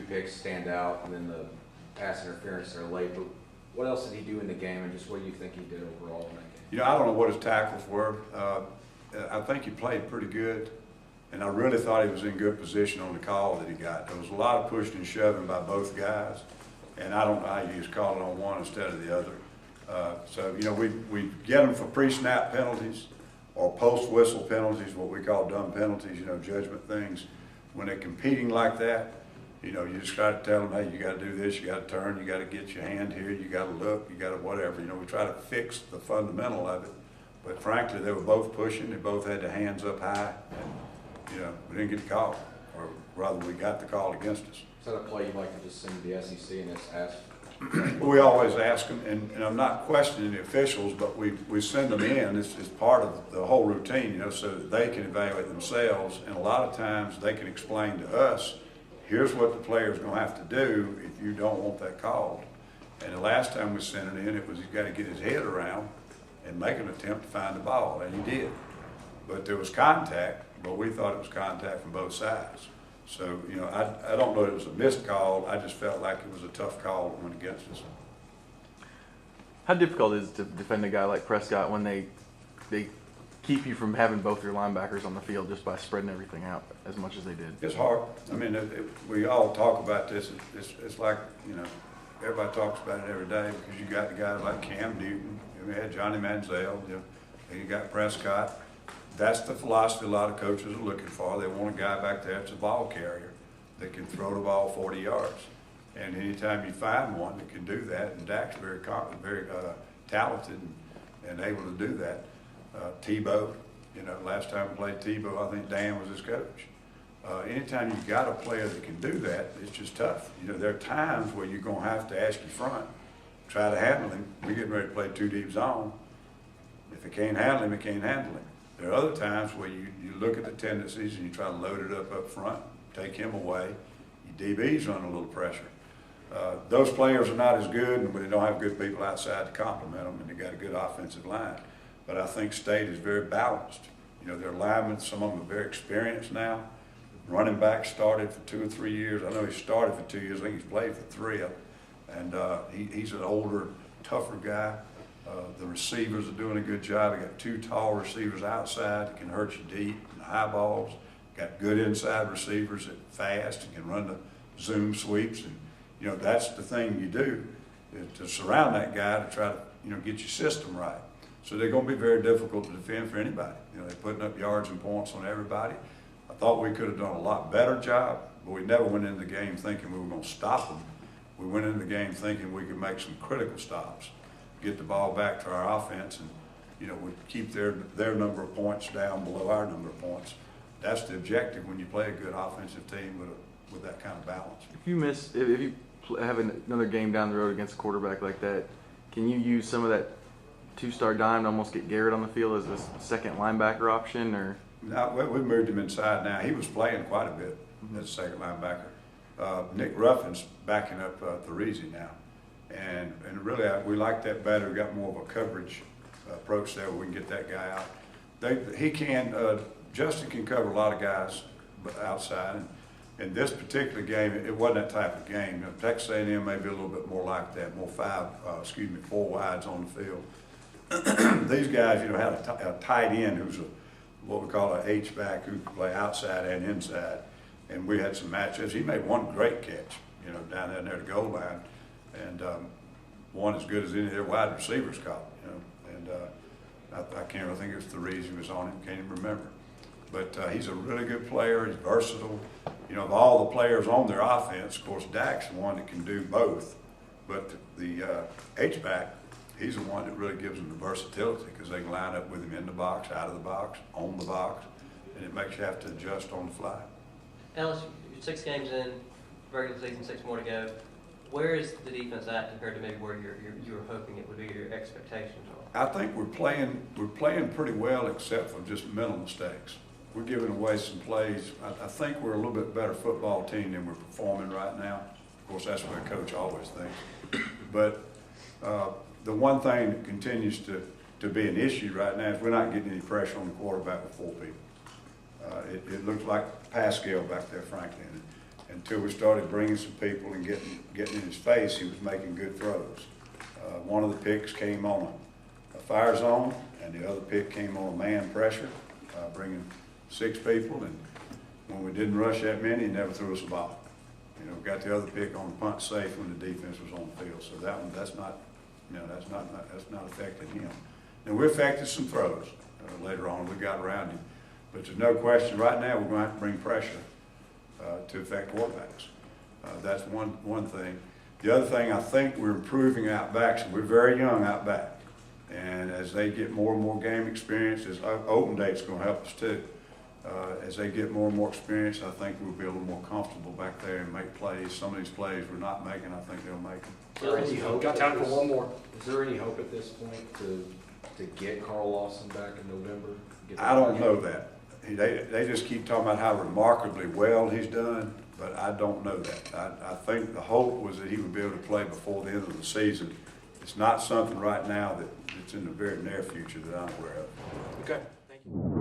picks stand out, and then the pass interference there late. But what else did he do in the game, and just what do you think he did overall in that game? You know, I don't know what his tackles were. I think he played pretty good, and I really thought he was in good position on the call that he got. There was a lot of pushing and shoving by both guys, and I don't know how you just call it on one instead of the other. So, you know, we get them for pre-snap penalties or post-whistle penalties, what we call dumb penalties, you know, judgment things. When they're competing like that, you know, you just got to tell them, hey, you got to do this, you got to turn, you got to get your hand here, you got to look, you got to whatever. You know, we try to fix the fundamental of it. But frankly, they were both pushing, they both had their hands up high, and, you know, we didn't get the call, or rather we got the call against us. Is that a play you'd like to just send to the SEC and just ask? We always ask them, and I'm not questioning the officials, but we send them in. It's part of the whole routine, you know, so that they can evaluate themselves. And a lot of times they can explain to us, here's what the player's going to have to do if you don't want that called. And the last time we sent it in, it was he's got to get his head around and make an attempt to find the ball, and he did. But there was contact, but we thought it was contact from both sides. So, you know, I don't know if it was a missed call. I just felt like it was a tough call that went against us. How difficult is it to defend a guy like Prescott when they keep you from having both your linebackers on the field just by spreading everything out as much as they did? It's hard. I mean, we all talk about this. It's like, you know, everybody talks about it every day because you got the guys like Cam Newton, we had Johnny Manziel, you know, and you got Prescott. That's the philosophy a lot of coaches are looking for. They want a guy back there that's a ball carrier that can throw the ball 40 yards. And anytime you find one that can do that, and Dak's very talented and able to do that. Tebow, you know, last time we played Tebow, I think Dan was his coach. Anytime you've got a player that can do that, it's just tough. You know, there are times where you're going to have to ask your front, try to handle him. We're getting ready to play 2 deep zone. If it can't handle him, it can't handle him. There are other times where you look at the tendencies and you try to load it up front, take him away. Your DB's under a little pressure. Those players are not as good, and they don't have good people outside to complement them, and they got a good offensive line. But I think State is very balanced. You know, their linemen, some of them are very experienced now. Running back started for 2 or 3 years. I know he started for 2 years. I think he's played for 3 of them. And he's an older, tougher guy. The receivers are doing a good job. They got 2 tall receivers outside that can hurt you deep and high balls. Got good inside receivers that fast and can run the zoom sweeps. And, you know, that's the thing you do, is to surround that guy to try to, you know, get your system right. So they're going to be very difficult to defend for anybody. You know, they're putting up yards and points on everybody. I thought we could have done a lot better job, but we never went into the game thinking we were going to stop them. We went into the game thinking we could make some critical stops, get the ball back to our offense, and, you know, we keep their number of points down below our number of points. That's the objective when you play a good offensive team with that kind of balance. If you have another game down the road against a quarterback like that, can you use some of that 2-star dime to almost get Garrett on the field as a second linebacker option, or? No, we moved him inside now. He was playing quite a bit as a second linebacker. Nick Ruffin's backing up Thurezi now. And really, we like that better. We got more of a coverage approach there where we can get that guy out. Justin can cover a lot of guys outside. And in this particular game, it wasn't that type of game. You know, Texas A&M may be a little bit more like that, more 4 wides on the field. These guys, you know, had a tight end who's what we call an H-back who can play outside and inside. And we had some matchups. He made one great catch, you know, down there near the goal line. And one as good as any of their wide receivers caught, you know. And I can't really think it was Thurezi was on him, can't even remember. But he's a really good player. He's versatile. You know, of all the players on their offense, of course, Dak's the one that can do both. But the H-back, he's the one that really gives them the versatility because they can line up with him in the box, out of the box, on the box, and it makes you have to adjust on the fly. Ellis, you're 6 games in, regular season, 6 more to go. Where is the defense at compared to maybe where you were hoping it would be, your expectations are? I think we're playing pretty well except for just mental mistakes. We're giving away some plays. I think we're a little bit better football team than we're performing right now. Of course, that's what a coach always thinks. But the one thing that continues to be an issue right now is we're not getting any pressure on the quarterback with 4 people. It looks like Pascal back there, frankly. until we started bringing some people and getting in his face, he was making good throws. One of the picks came on a fire zone, and the other pick came on a man pressure, bringing 6 people, and when we didn't rush that many, he never threw us a ball. You know, got the other pick on the punt safe when the defense was on the field. So that one, that's not affecting him. Now, we affected some throws later on. We got around him, but there's no question. Right now, we're going to have to bring pressure to affect quarterbacks. That's one thing. The other thing, I think we're improving out backs. We're very young out back, and as they get more and more game experience, as open date's going to help us too. As they get more and more experience, I think we'll be a little more comfortable back there and make plays. Some of these plays we're not making, I think they'll make them. Is there any hope? Got time for one more. Is there any hope at this point to get Carl Lawson back in November? I don't know that. They just keep talking about how remarkably well he's done, but I don't know that. I think the hope was that he would be able to play before the end of the season. It's not something right now that's in the very near future that I'm aware of. Okay, thank you.